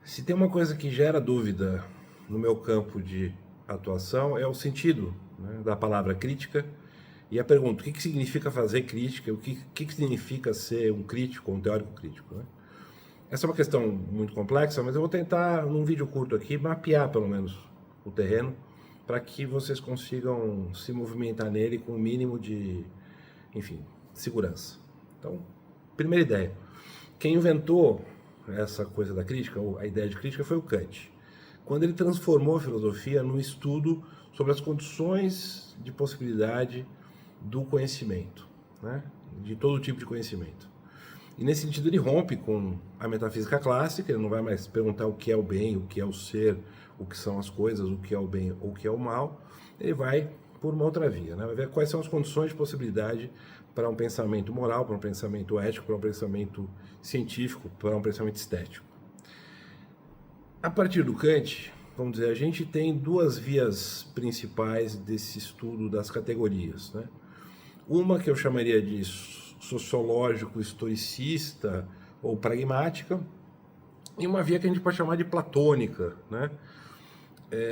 Se tem uma coisa que gera dúvida no meu campo de atuação é o sentido, né, da palavra crítica e a pergunta: o que significa fazer crítica? O que significa ser um crítico, um teórico crítico, né? Essa é uma questão muito complexa, mas eu vou tentar, num vídeo curto aqui, mapear pelo menos o terreno para que vocês consigam se movimentar nele com o mínimo de, enfim, segurança. Então, primeira ideia. Quem inventou essa coisa da crítica, ou a ideia de crítica, foi o Kant. Quando ele transformou a filosofia num estudo sobre as condições de possibilidade do conhecimento, né? De todo tipo de conhecimento. E nesse sentido ele rompe com a metafísica clássica, ele não vai mais perguntar o que é o bem, o que é o ser, o que são as coisas, o que é o bem ou o que é o mal. Ele vai por uma outra via, né? Vai ver quais são as condições de possibilidade para um pensamento moral, para um pensamento ético, para um pensamento científico, para um pensamento estético. A partir do Kant, vamos dizer, a gente tem duas vias principais desse estudo das categorias, né? Uma que eu chamaria de sociológico, historicista ou pragmática, e uma via que a gente pode chamar de platônica, né?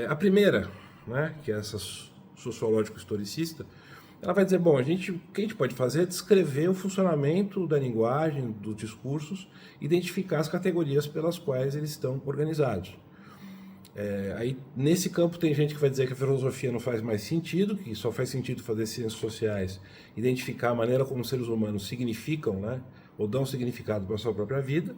A primeira, né, que é essa sociológico-historicista, ela vai dizer, bom, o que a gente pode fazer é descrever o funcionamento da linguagem, dos discursos, identificar as categorias pelas quais eles estão organizados. Aí, nesse campo, tem gente que vai dizer que a filosofia não faz mais sentido, que só faz sentido fazer ciências sociais, identificar a maneira como os seres humanos significam, né, ou dão significado para a sua própria vida.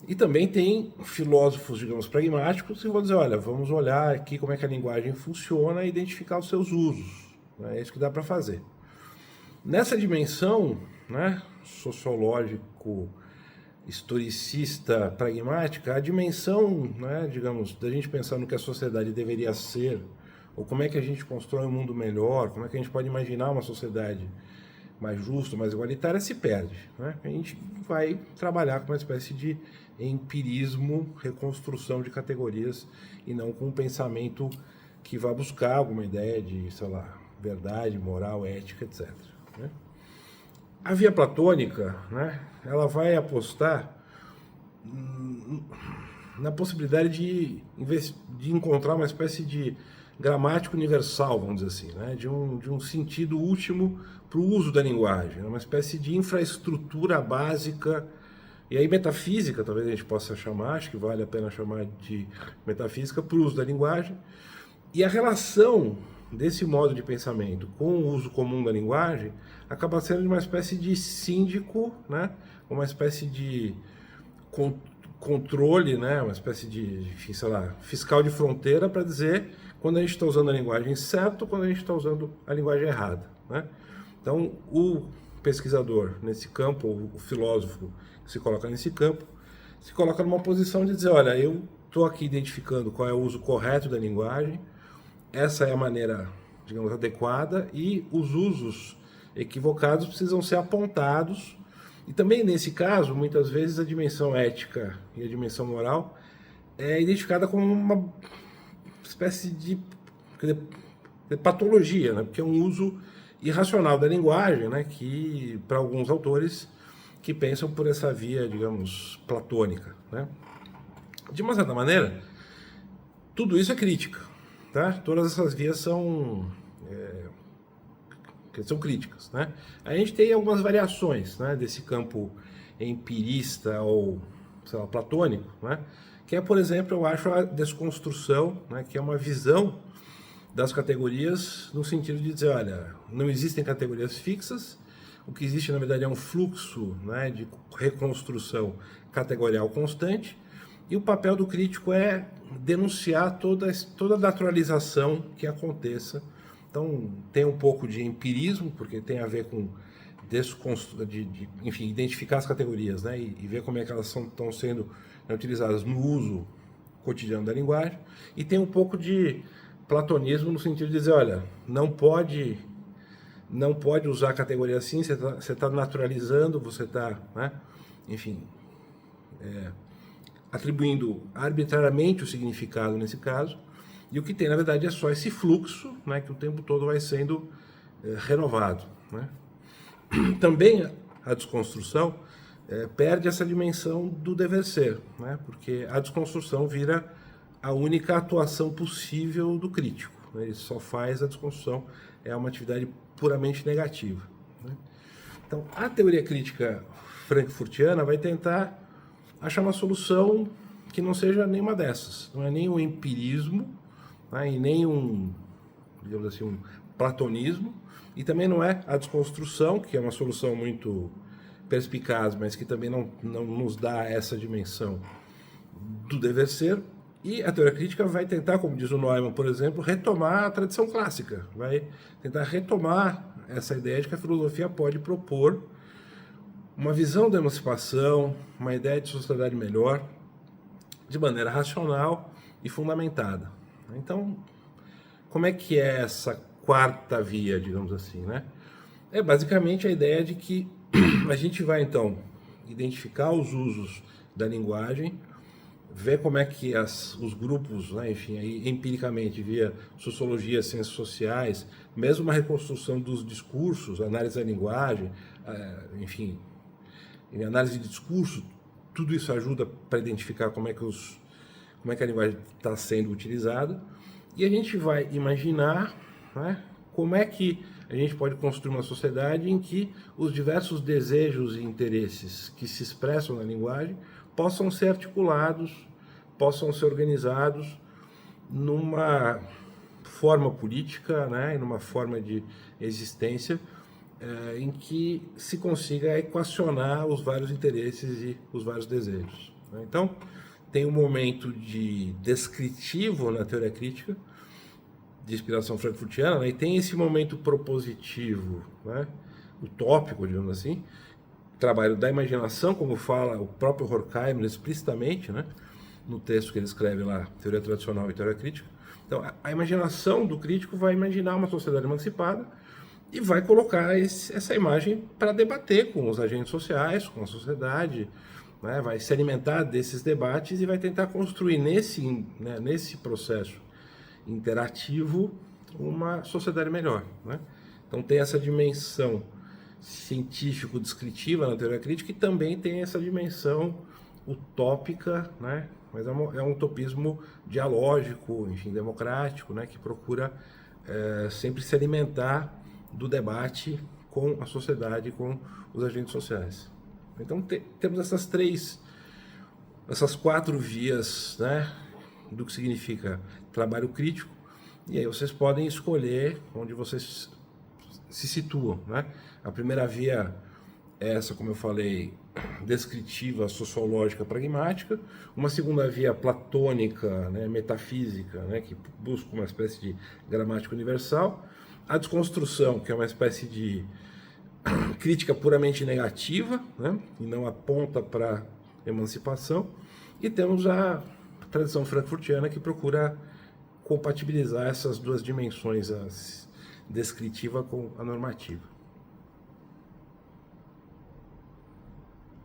E também tem filósofos, digamos, pragmáticos, que vão dizer, olha, vamos olhar aqui como é que a linguagem funciona e identificar os seus usos. É isso que dá para fazer. Nessa dimensão, né, sociológico, historicista, pragmática, a dimensão, né, digamos, da gente pensar no que a sociedade deveria ser, ou como é que a gente constrói um mundo melhor, como é que a gente pode imaginar uma sociedade mais justa, mais igualitária, se perde, né? A gente vai trabalhar com uma espécie de empirismo, reconstrução de categorias, e não com um pensamento que vá buscar alguma ideia de, sei lá, verdade, moral, ética, etc. Né? A via platônica, né, ela vai apostar na possibilidade de encontrar uma espécie de gramática universal, vamos dizer assim, né, de um sentido último para o uso da linguagem, uma espécie de infraestrutura básica, e aí metafísica, talvez a gente possa chamar, acho que vale a pena chamar de metafísica, para o uso da linguagem, e a relação desse modo de pensamento com o uso comum da linguagem acaba sendo uma espécie de síndico, né? Uma espécie de controle, né? Uma espécie de, enfim, sei lá, fiscal de fronteira para dizer quando a gente está usando a linguagem certa ou quando a gente está usando a linguagem errada, né? Então, o pesquisador nesse campo, ou o filósofo que se coloca nesse campo, se coloca numa posição de dizer, olha, eu estou aqui identificando qual é o uso correto da linguagem, essa é a maneira, digamos, adequada, e os usos equivocados precisam ser apontados. E também, nesse caso, muitas vezes a dimensão ética e a dimensão moral é identificada como uma espécie de patologia, né? Porque é um uso irracional da linguagem, né? Que, para alguns autores, que pensam por essa via, digamos, platônica, né? De uma certa maneira, tudo isso é crítica. Tá? Todas essas vias são críticas, né? A gente tem algumas variações, né, desse campo empirista ou, sei lá, platônico, né? Que é, por exemplo, eu acho a desconstrução, né, que é uma visão das categorias no sentido de dizer, olha, não existem categorias fixas, o que existe na verdade é um fluxo, né, de reconstrução categorial constante, e o papel do crítico é denunciar toda naturalização que aconteça. Então, tem um pouco de empirismo, porque tem a ver com enfim, identificar as categorias, né, e ver como é que elas estão sendo, né, utilizadas no uso cotidiano da linguagem. E tem um pouco de platonismo no sentido de dizer, olha, não pode usar a categoria assim, você está naturalizando, você está, né, enfim, atribuindo arbitrariamente o significado nesse caso, e o que tem, na verdade, é só esse fluxo, né, que o tempo todo vai sendo renovado. Né? Também a desconstrução perde essa dimensão do dever ser, né? Porque a desconstrução vira a única atuação possível do crítico, né? Ele só faz a desconstrução, é uma atividade puramente negativa, né? Então, a teoria crítica frankfurtiana vai tentar achar uma solução que não seja nenhuma dessas. Não é nem um empirismo, né, e nem um, digamos assim, um platonismo, e também não é a desconstrução, que é uma solução muito perspicaz, mas que também não nos dá essa dimensão do dever ser. E a teoria crítica vai tentar, como diz o Neumann, por exemplo, retomar a tradição clássica, vai tentar retomar essa ideia de que a filosofia pode propor uma visão da emancipação, uma ideia de sociedade melhor, de maneira racional e fundamentada. Então, como é que é essa quarta via, digamos assim, né? É basicamente a ideia de que a gente vai, então, identificar os usos da linguagem, ver como é que os grupos, né, enfim, aí, empiricamente, via sociologia, ciências sociais, mesmo uma reconstrução dos discursos, análise da linguagem, enfim, em análise de discurso, tudo isso ajuda para identificar como é que a linguagem está sendo utilizada, e a gente vai imaginar, né, como é que a gente pode construir uma sociedade em que os diversos desejos e interesses que se expressam na linguagem possam ser articulados, possam ser organizados numa forma política, né, numa forma de existência em que se consiga equacionar os vários interesses e os vários desejos, né? Então, tem um momento descritivo na teoria crítica, de inspiração frankfurtiana, né, e tem esse momento propositivo, né, utópico, digamos assim, trabalho da imaginação, como fala o próprio Horkheimer explicitamente, né, no texto que ele escreve lá, Teoria Tradicional e Teoria Crítica. Então, a imaginação do crítico vai imaginar uma sociedade emancipada e vai colocar essa imagem para debater com os agentes sociais, com a sociedade, né, vai se alimentar desses debates e vai tentar construir nesse processo interativo uma sociedade melhor, né? Então tem essa dimensão científico-descritiva na teoria crítica e também tem essa dimensão utópica, né? Mas é um utopismo dialógico, enfim, democrático, né? Que procura sempre se alimentar do debate com a sociedade, com os agentes sociais. Então temos essas quatro vias, né, do que significa trabalho crítico, e aí vocês podem escolher onde vocês se situam, né? A primeira via é essa, como eu falei, descritiva, sociológica, pragmática. Uma segunda via platônica, né, metafísica, né, que busca uma espécie de gramática universal. A desconstrução, que é uma espécie de crítica puramente negativa, né, e não aponta para emancipação. E temos a tradição frankfurtiana, que procura compatibilizar essas duas dimensões, a descritiva com a normativa.